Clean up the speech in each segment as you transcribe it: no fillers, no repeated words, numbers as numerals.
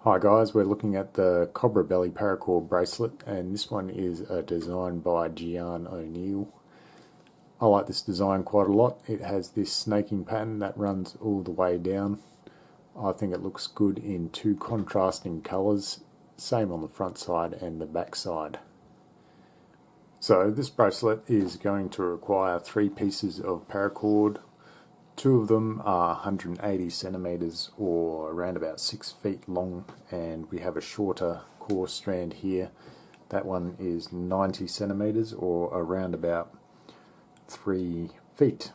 Hi guys, we're looking at the Cobra belly paracord bracelet, and this one is a design by Gian O'Neill. I like this design quite a lot. It has this snaking pattern that runs all the way down. I think it looks good in two contrasting colours, same on the front side and the back side. So this bracelet is going to require 3 pieces of paracord. 2 of them are 180 centimeters or around about 6 feet long, and we have a shorter core strand here. That one is 90 centimeters or around about 3 feet.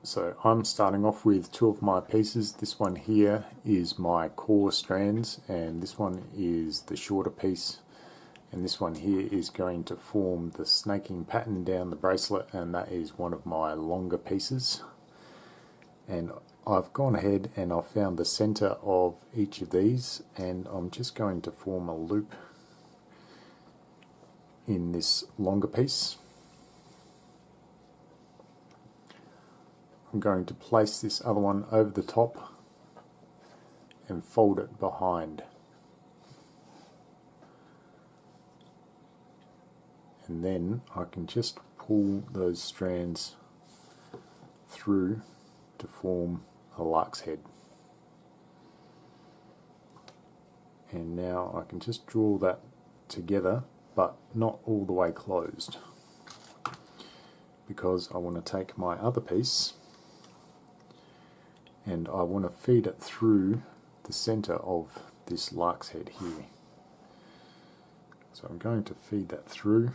So I'm starting off with 2 of my pieces. This one here is my core strands, and this one is the shorter piece, and this one here is going to form the snaking pattern down the bracelet, and that is one of my longer pieces. And I've gone ahead and I've found the center of each of these, and I'm just going to form a loop in this longer piece. I'm going to place this other one over the top and fold it behind. And then I can just pull those strands through to form a lark's head. And now I can just draw that together, but not all the way closed, because I want to take my other piece and I want to feed it through the center of this lark's head here. So I'm going to feed that through,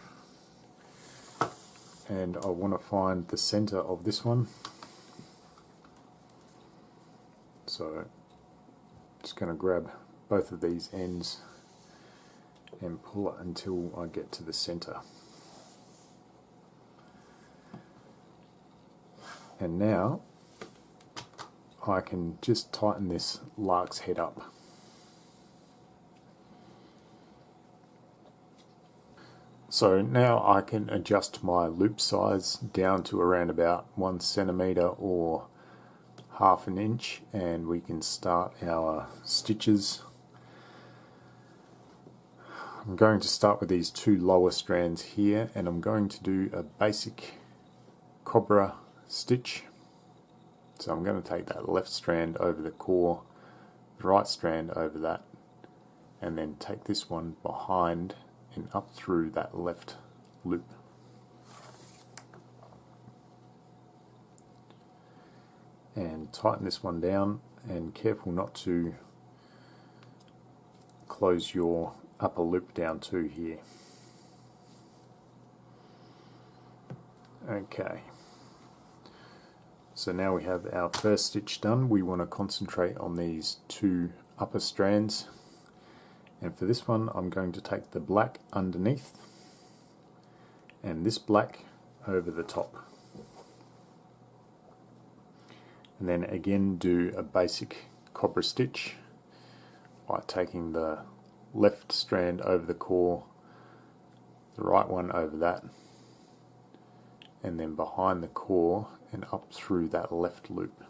and I want to find the center of this one. So I'm just going to grab both of these ends and pull it until I get to the center. And now I can just tighten this lark's head up. So now I can adjust my loop size down to around about 1 centimeter or ½ an inch, and we can start our stitches. I'm going to start with these 2 lower strands here, and I'm going to do a basic Cobra stitch. So I'm going to take that left strand over the core, the right strand over that, and then take this one behind and up through that left loop. And tighten this one down, and careful not to close your upper loop down too here. Okay, so now we have our first stitch done. We want to concentrate on these 2 upper strands, and for this one I'm going to take the black underneath and this black over the top. And then again do a basic Cobra stitch by taking the left strand over the core, the right one over that, and then behind the core and up through that left loop.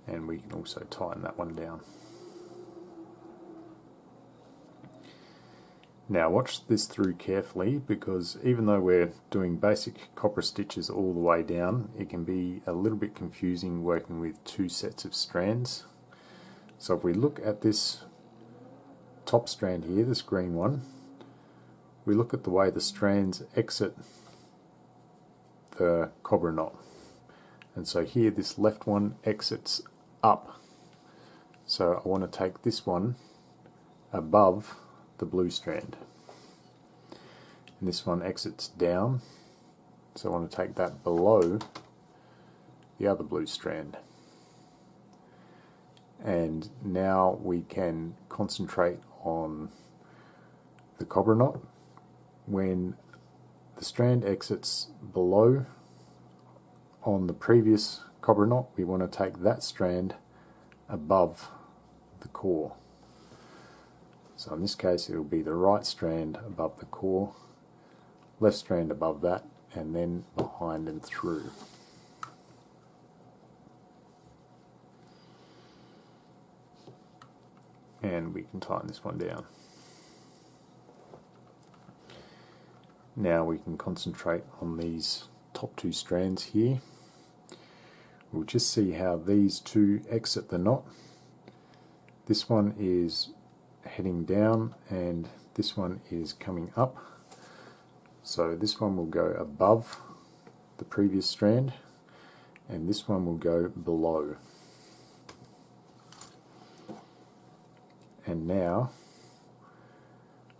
And we can also tighten that one down. Now watch this through carefully, because even though we're doing basic Cobra stitches all the way down, it can be a little bit confusing working with 2 sets of strands. So if we look at this top strand here, this green one, we look at the way the strands exit the Cobra knot. And so here this left one exits up. So I want to take this one above the blue strand, and this one exits down, so I want to take that below the other blue strand. And now we can concentrate on the Cobra knot. When the strand exits below on the previous Cobra knot, we want to take that strand above the core. So in this case it will be the right strand above the core, left strand above that, and then behind and through. and we can tighten this one down. Now we can concentrate on these top two strands here. We'll just see how these two exit the knot. This one is heading down and this one is coming up. So this one will go above the previous strand and this one will go below. And now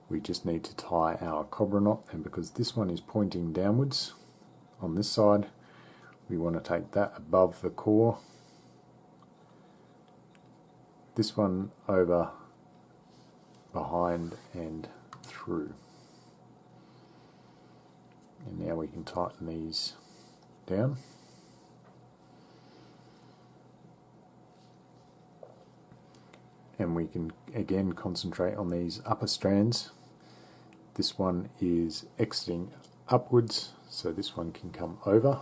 we just need to tie our Cobra knot, and because this one is pointing downwards on this side, we want to take that above the core, this one over, behind and through. And now we can tighten these down. And we can again concentrate on these upper strands. This one is exiting upwards, so this one can come over.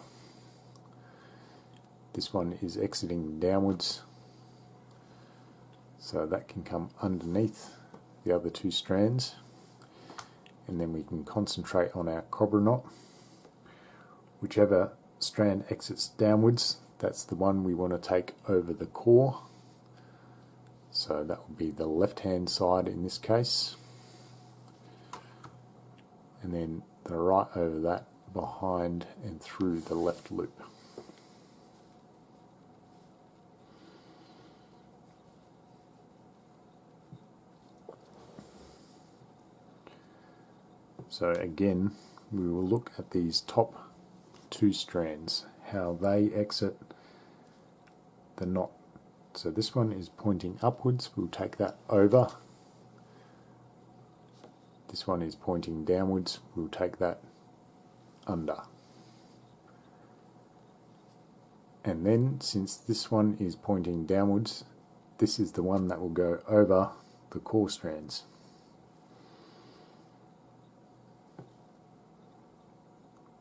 This one is exiting downwards, so that can come underneath the other two strands. And then we can concentrate on our Cobra knot. Whichever strand exits downwards, that's the one we want to take over the core. So that will be the left hand side in this case. And then the right over that, behind and through the left loop. So again, we will look at these top two strands, how they exit the knot. So this one is pointing upwards, we'll take that over. This one is pointing downwards, we'll take that under. And then, since this one is pointing downwards, this is the one that will go over the core strands.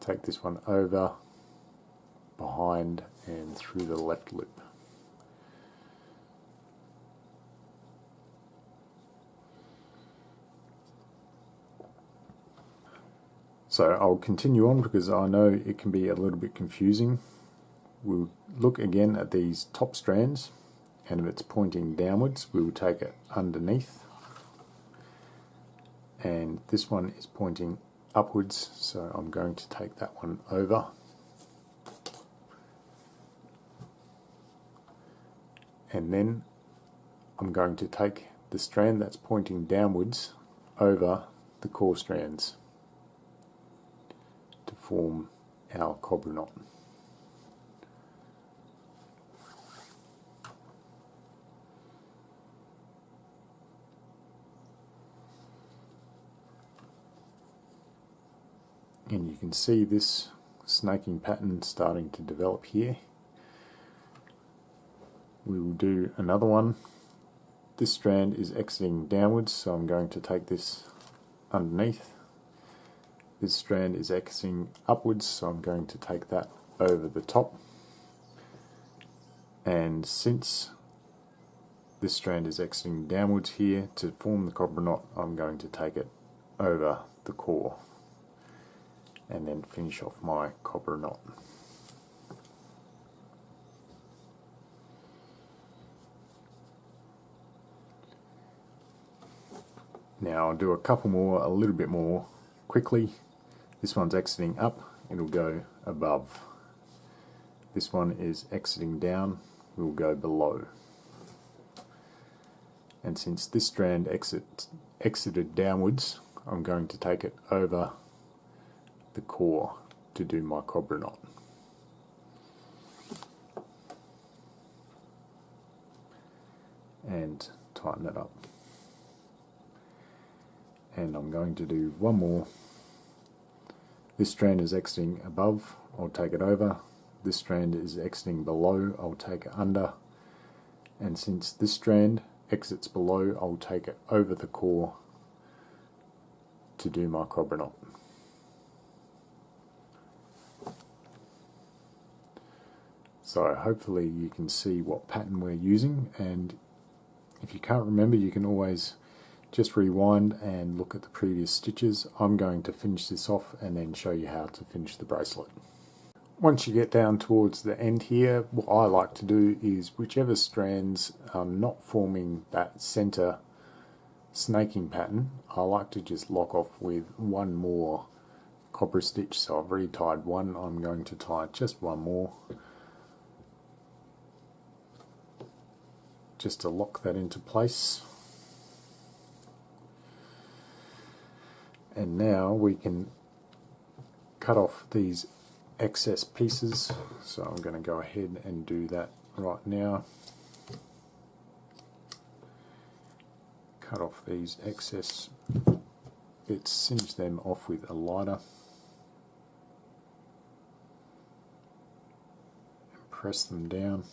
Take this one over, behind and through the left loop. So I'll continue on because I know it can be a little bit confusing. We'll look again at these top strands, and if it's pointing downwards, we will take it underneath. And this one is pointing upwards, so I'm going to take that one over. And then I'm going to take the strand that's pointing downwards over the core strands to form our Cobra knot. And you can see this snaking pattern starting to develop here. We will do another one. This strand is exiting downwards, so I'm going to take this underneath. This strand is exiting upwards, so I'm going to take that over the top. And since this strand is exiting downwards here, to form the Cobra knot, I'm going to take it over the core and then finish off my Cobra knot. Now I'll do a couple more, a little bit more quickly. This one's exiting up, it'll go above. This one is exiting down, we'll go below. And since this strand exited downwards, I'm going to take it over the core to do my Cobra knot. And tighten it up. And I'm going to do one more. This strand is exiting above, I'll take it over. This strand is exiting below, I'll take it under. And since this strand exits below, I'll take it over the core to do my Cobra knot. So hopefully you can see what pattern we're using, and If you can't remember, you can always just rewind and look at the previous stitches. I'm going to finish this off and then show you how to finish the bracelet. Once you get down towards the end here, what I like to do is whichever strands are not forming that center snaking pattern, I like to just lock off with one more Cobra stitch. So I've already tied one, I'm going to tie just one more just to lock that into place. And now we can cut off these excess pieces, so I'm going to go ahead and do that right now. Cut off these excess bits, singe them off with a lighter, and press them down.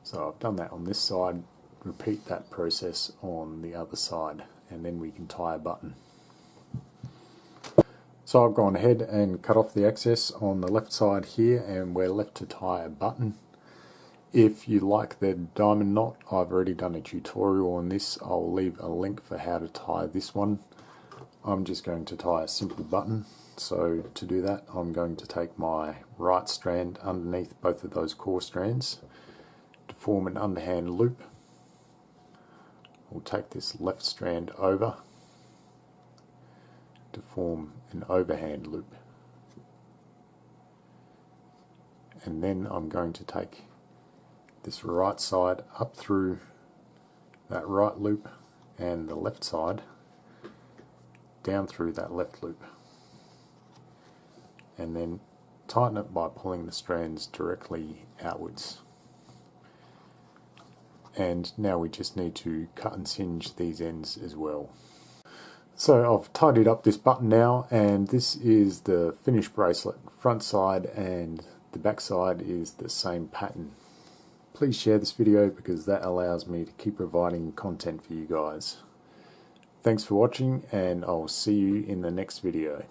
So I've done that on this side, repeat that process on the other side, and then we can tie a button. So I've gone ahead and cut off the excess on the left side here, and we're left to tie a button. If you like the diamond knot, I've already done a tutorial on this. I'll leave a link for how to tie this one. I'm just going to tie a simple button. So to do that, I'm going to take my right strand underneath both of those core strands to form an underhand loop. We'll take this left strand over to form an overhand loop. And then I'm going to take this right side up through that right loop and the left side down through that left loop. And then tighten it by pulling the strands directly outwards. And now we just need to cut and singe these ends as well. So I've tidied up this button now, and this is the finished bracelet. Front side and the back side is the same pattern. Please share this video because that allows me to keep providing content for you guys. Thanks for watching, and I'll see you in the next video.